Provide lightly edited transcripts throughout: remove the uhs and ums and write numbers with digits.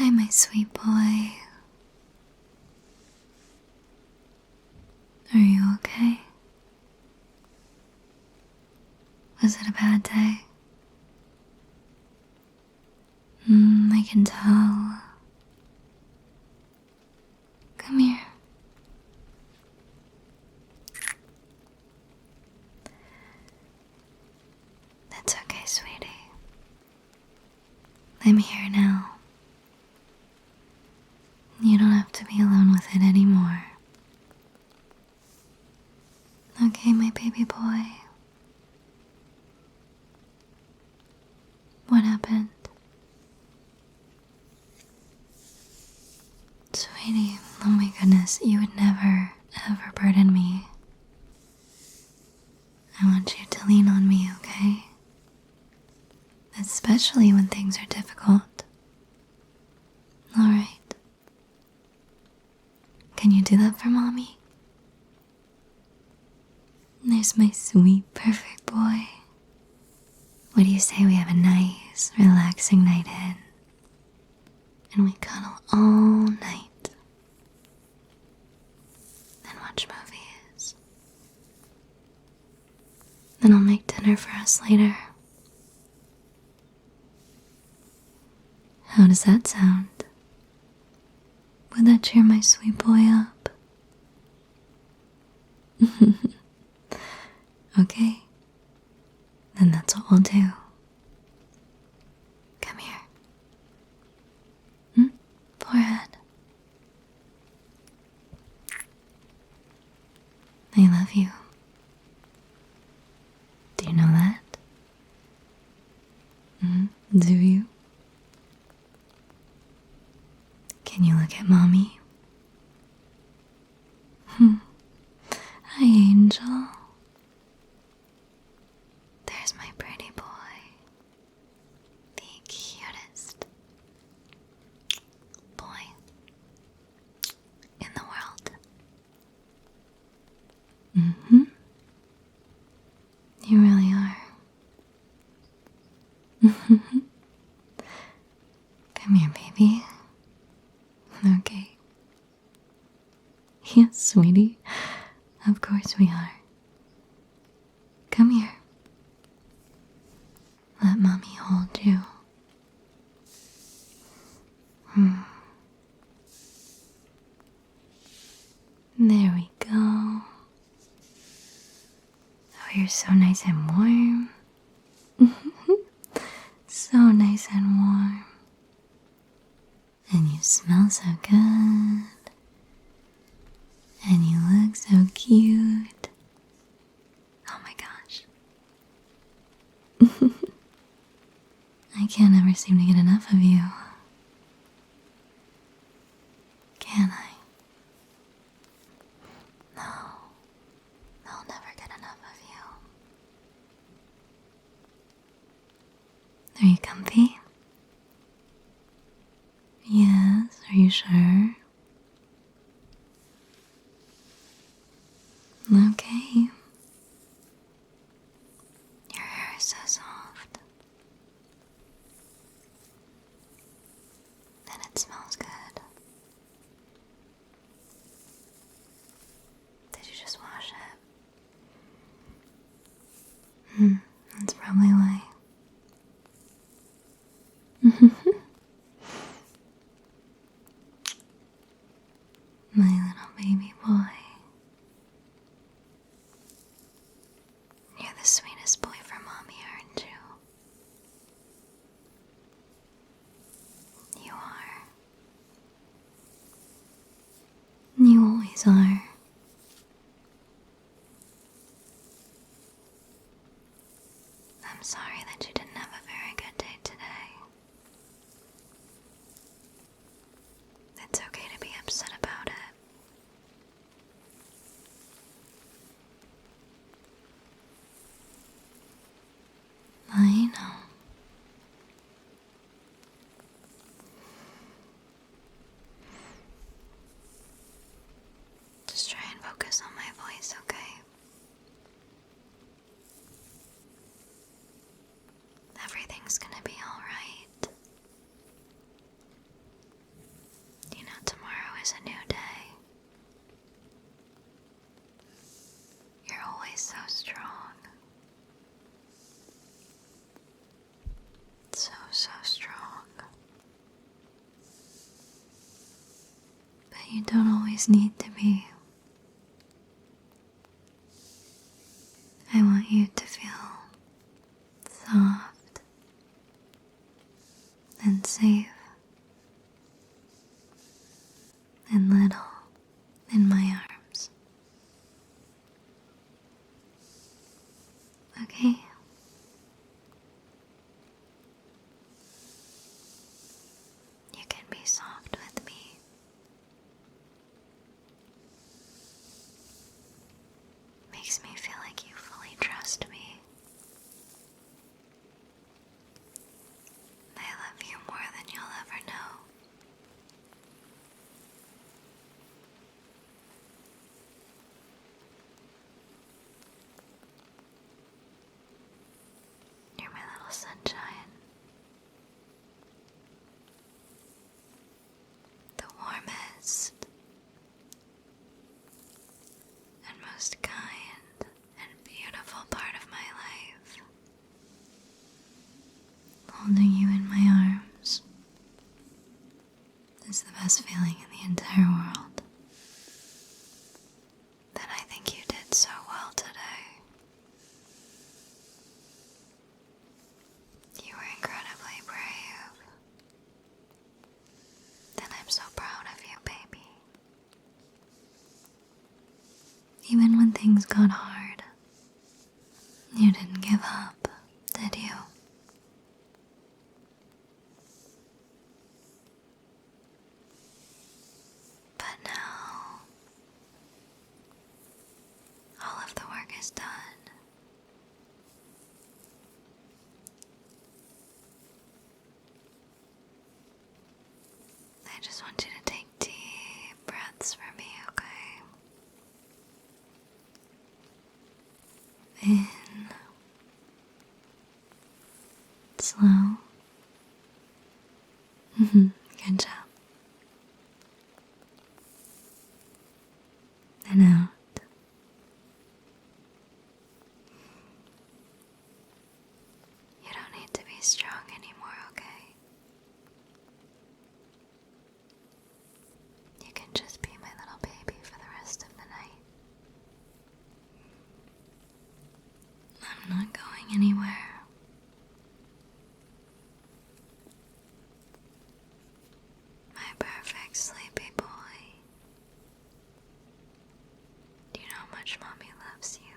Hi, my sweet boy. Are you okay? Was it a bad day? I can tell. Come here. That's okay, sweetie. I'm here now. You don't have to be alone with it anymore. Okay, my baby boy. What happened? Sweetie, oh my goodness, you would never, ever burden me. I want you to lean on me, okay? Especially when things are difficult. Alright. Can you do that for mommy? There's my sweet, perfect boy. What do you say we have a nice, relaxing night in? And we cuddle all night. And watch movies. Then I'll make dinner for us later. How does that sound? Would that cheer my sweet boy up? Okay, then that's what we'll do. Come here. Forehead. I love you. Do you know that? Do you? Can you look at mommy? Hi, Angel. There's my pretty boy. The cutest boy in the world. You really are. Come here, baby. Okay. Yes, sweetie. Of course we are. Come here. Let mommy hold you. There we go. Oh, you're so nice and warm. So nice and warm. And you smell so good. And you look so cute. Oh my gosh. I can't ever seem to get enough of you. Can I? No. I'll never get enough of you. Are you comfy? Yes, are you sure? Okay. Your hair is so soft. And it smells good. Did you just wash it? That's probably why. My little baby boy. You're the sweetest boy for mommy, aren't you? You are. You always are. I'm sorry that you didn't have a very good day today. It's okay to be upset about it. I know. Just try and focus on my voice, okay? but you don't always need to be. I want you to feel soft and safe and little in my arms. Okay? You can be soft with me. Makes me feel like you fully trust me. I love you more than you'll ever know. You're my little sunshine. The warmest and most kind and beautiful part of my life. Holding you in my arms is the best feeling in the entire world. Then I think you did so well today. You were incredibly brave. And I'm so proud of you, baby. Even when things got hard, you didn't give up, did you? But now, all of the work is done. I just want you to take deep breaths for me, okay? In. Slow. Good job. And out. You don't need to be strong anymore, okay? You can just be my little baby for the rest of the night. I'm not going anywhere. My perfect sleepy boy. Do you know how much Mommy loves you?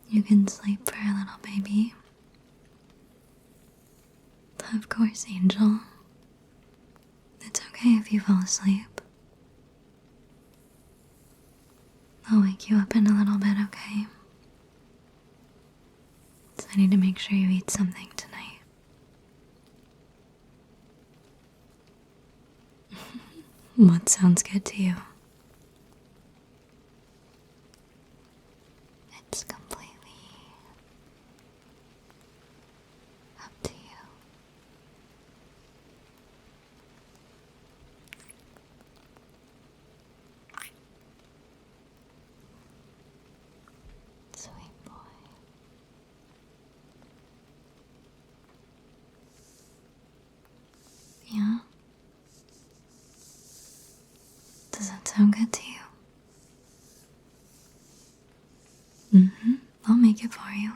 You can sleep for a little baby. Of course, Angel. It's okay if you fall asleep. I'll wake you up in a little bit, okay? So I need to make sure you eat something tonight. What sounds good to you? It's completely up to you. Sweet boy. Yeah? Does that sound good to you? I'll make it for you.